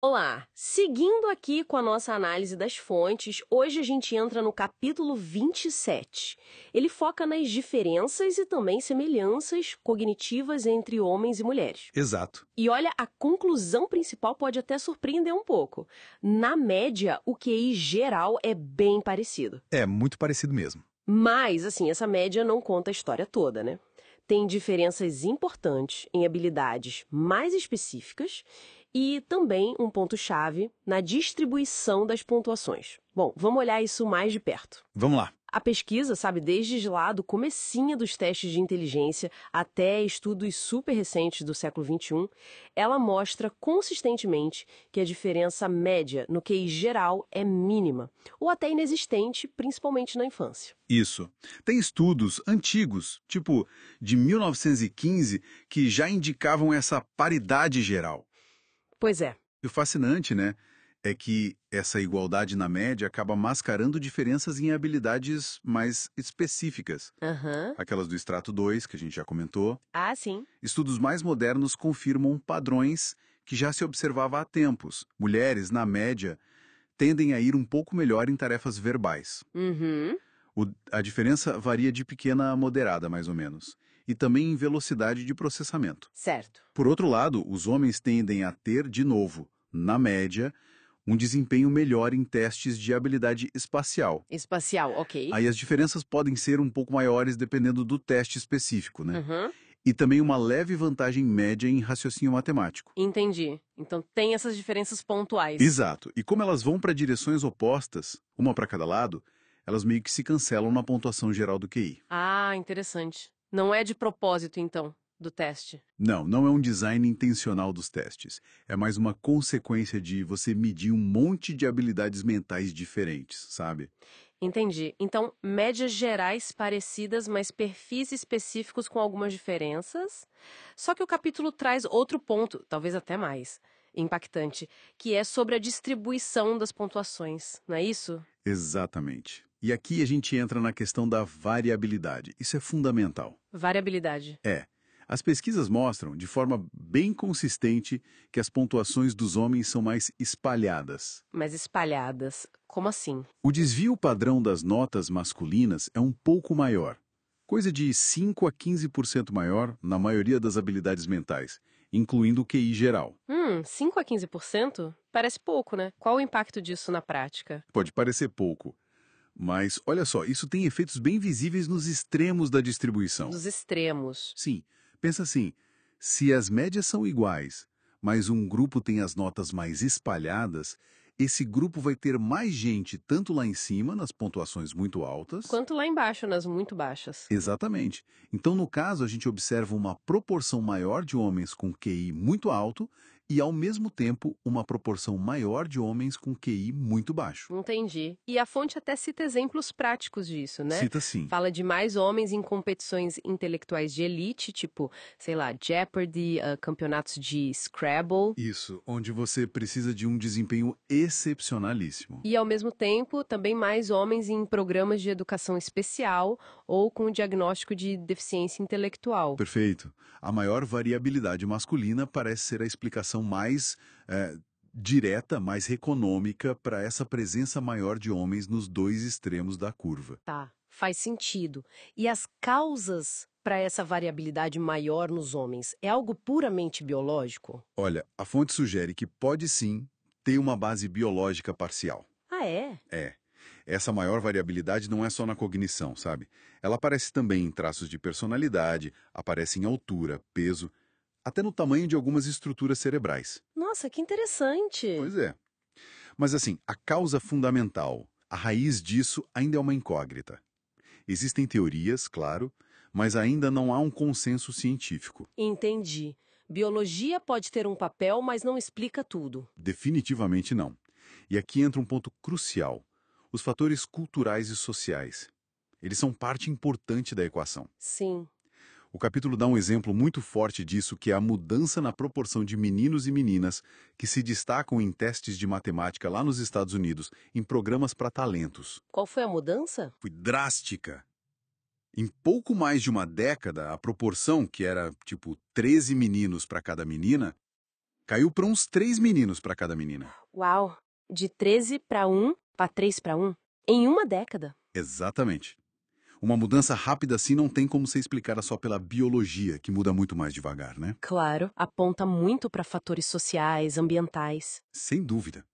Olá! Seguindo aqui com a nossa análise das fontes, hoje a gente entra no capítulo 27. Ele foca nas diferenças e também semelhanças cognitivas entre homens e mulheres. Exato. E olha, a conclusão principal pode até surpreender um pouco. Na média, o QI geral é bem parecido. É muito parecido mesmo. Mas, assim, essa média não conta a história toda, né? Tem diferenças importantes em habilidades mais específicas e também um ponto-chave na distribuição das pontuações. Bom, vamos olhar isso mais de perto. Vamos lá. A pesquisa, sabe, desde lá do comecinho dos testes de inteligência até estudos super recentes do século XXI, ela mostra consistentemente que a diferença média no QI geral é mínima, ou até inexistente, principalmente na infância. Isso. Tem estudos antigos, tipo de 1915, que já indicavam essa paridade geral. Pois é. E o fascinante, né, é que essa igualdade na média acaba mascarando diferenças em habilidades mais específicas. Aham. Aquelas do extrato 2, que a gente já comentou. Ah, sim. Estudos mais modernos confirmam padrões que já se observava há tempos. Mulheres, na média, tendem a ir um pouco melhor em tarefas verbais. Uhum. A diferença varia de pequena a moderada, mais ou menos, e também em velocidade de processamento. Certo. Por outro lado, os homens tendem a ter, de novo, na média, um desempenho melhor em testes de habilidade espacial. Espacial, ok. Aí as diferenças podem ser um pouco maiores dependendo do teste específico, né? Uhum. E também uma leve vantagem média em raciocínio matemático. Entendi. Então tem essas diferenças pontuais. Exato. E como elas vão para direções opostas, uma para cada lado, elas meio que se cancelam na pontuação geral do QI. Ah, interessante. Não é de propósito, então, do teste. Não, não é um design intencional dos testes. É mais uma consequência de você medir um monte de habilidades mentais diferentes, sabe? Entendi. Então, médias gerais parecidas, mas perfis específicos com algumas diferenças. Só que o capítulo traz outro ponto, talvez até mais impactante, que é sobre a distribuição das pontuações, não é isso? Exatamente. E aqui a gente entra na questão da variabilidade. Isso é fundamental. Variabilidade. É. As pesquisas mostram, de forma bem consistente, que as pontuações dos homens são mais espalhadas. Mas espalhadas. Como assim? O desvio padrão das notas masculinas é um pouco maior, coisa de 5 a 15% maior na maioria das habilidades mentais, incluindo o QI geral. 5 a 15%? Parece pouco, né? Qual o impacto disso na prática? Pode parecer pouco, mas olha só, isso tem efeitos bem visíveis nos extremos da distribuição. Dos extremos. Sim, pensa assim, se as médias são iguais, mas um grupo tem as notas mais espalhadas, esse grupo vai ter mais gente tanto lá em cima, nas pontuações muito altas. Quanto lá embaixo, nas muito baixas. Exatamente. Então, no caso, a gente observa uma proporção maior de homens com QI muito alto e, ao mesmo tempo, uma proporção maior de homens com QI muito baixo. Entendi. E a fonte até cita exemplos práticos disso, né? Cita sim. Fala de mais homens em competições intelectuais de elite, tipo, sei lá, Jeopardy, campeonatos de Scrabble. Isso, onde você precisa de um desempenho excepcionalíssimo. E, ao mesmo tempo, também mais homens em programas de educação especial ou com diagnóstico de deficiência intelectual. Perfeito. A maior variabilidade masculina parece ser a explicação mais direta, mais econômica para essa presença maior de homens nos dois extremos da curva. Tá, faz sentido. E as causas para essa variabilidade maior nos homens é algo puramente biológico? Olha, a fonte sugere que pode sim ter uma base biológica parcial. Ah, é? É. Essa maior variabilidade não é só na cognição, sabe? Ela aparece também em traços de personalidade, aparece em altura, peso, até no tamanho de algumas estruturas cerebrais. Nossa, que interessante. Pois é. Mas assim, a causa fundamental, a raiz disso ainda é uma incógnita. Existem teorias, claro, mas ainda não há um consenso científico. Entendi. Biologia pode ter um papel, mas não explica tudo. Definitivamente não. E aqui entra um ponto crucial. Os fatores culturais e sociais. Eles são parte importante da equação. Sim. O capítulo dá um exemplo muito forte disso, que é a mudança na proporção de meninos e meninas que se destacam em testes de matemática lá nos Estados Unidos, em programas para talentos. Qual foi a mudança? Foi drástica. Em pouco mais de uma década, a proporção, que era tipo 13 meninos para cada menina, Caiu para uns 3 meninos para cada menina. Uau! De 13 para 1 para 3 para 1 em uma década. Exatamente. Uma mudança rápida assim não tem como ser explicada só pela biologia, que muda muito mais devagar, né? Claro, aponta muito para fatores sociais, ambientais. Sem dúvida.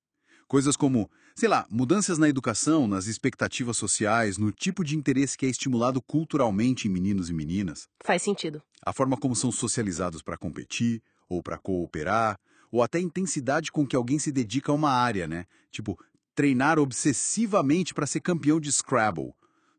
Coisas como, sei lá, mudanças na educação, nas expectativas sociais, no tipo de interesse que é estimulado culturalmente em meninos e meninas, Faz sentido. a forma como são socializados para competir, ou para cooperar, ou até a intensidade com que alguém se dedica a uma área, né? Tipo, treinar obsessivamente para ser campeão de Scrabble.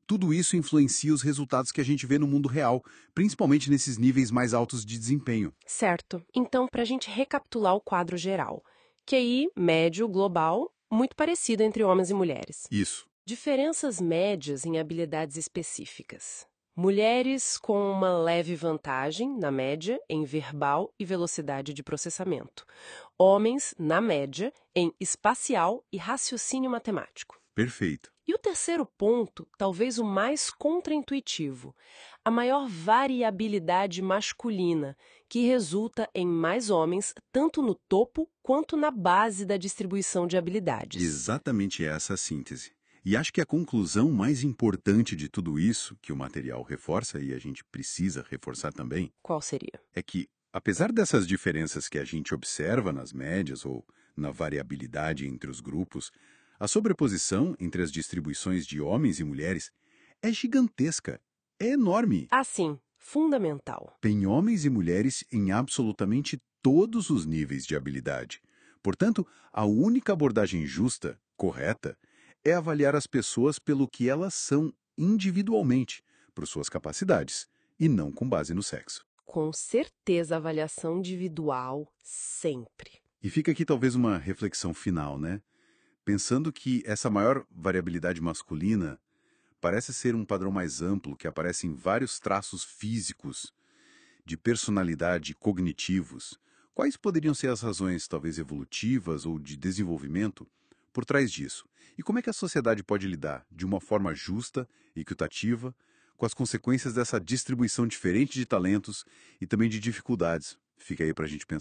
Tudo isso influencia os resultados que a gente vê no mundo real, principalmente nesses níveis mais altos de desempenho. Certo. Então, para a gente recapitular o quadro geral. QI médio global, muito parecido entre homens e mulheres. Isso. Diferenças médias em habilidades específicas. Mulheres com uma leve vantagem, na média, em verbal e velocidade de processamento. Homens, na média, em espacial e raciocínio matemático. Perfeito. E o terceiro ponto, talvez o mais contraintuitivo, a maior variabilidade masculina, que resulta em mais homens tanto no topo quanto na base da distribuição de habilidades. Exatamente essa a síntese. E acho que a conclusão mais importante de tudo isso, que o material reforça e a gente precisa reforçar também, Qual seria? é que, apesar dessas diferenças que a gente observa nas médias ou na variabilidade entre os grupos, a sobreposição entre as distribuições de homens e mulheres é gigantesca, é enorme. Assim, fundamental. Tem homens e mulheres em absolutamente todos os níveis de habilidade. Portanto, a única abordagem justa, correta, é avaliar as pessoas pelo que elas são individualmente, por suas capacidades, e não com base no sexo. Com certeza, avaliação individual, sempre. E fica aqui talvez uma reflexão final, né? Pensando que essa maior variabilidade masculina parece ser um padrão mais amplo que aparece em vários traços físicos, de personalidade cognitivos, quais poderiam ser as razões, talvez evolutivas ou de desenvolvimento, por trás disso? E como é que a sociedade pode lidar, de uma forma justa, equitativa, com as consequências dessa distribuição diferente de talentos e também de dificuldades? Fica aí para a gente pensar.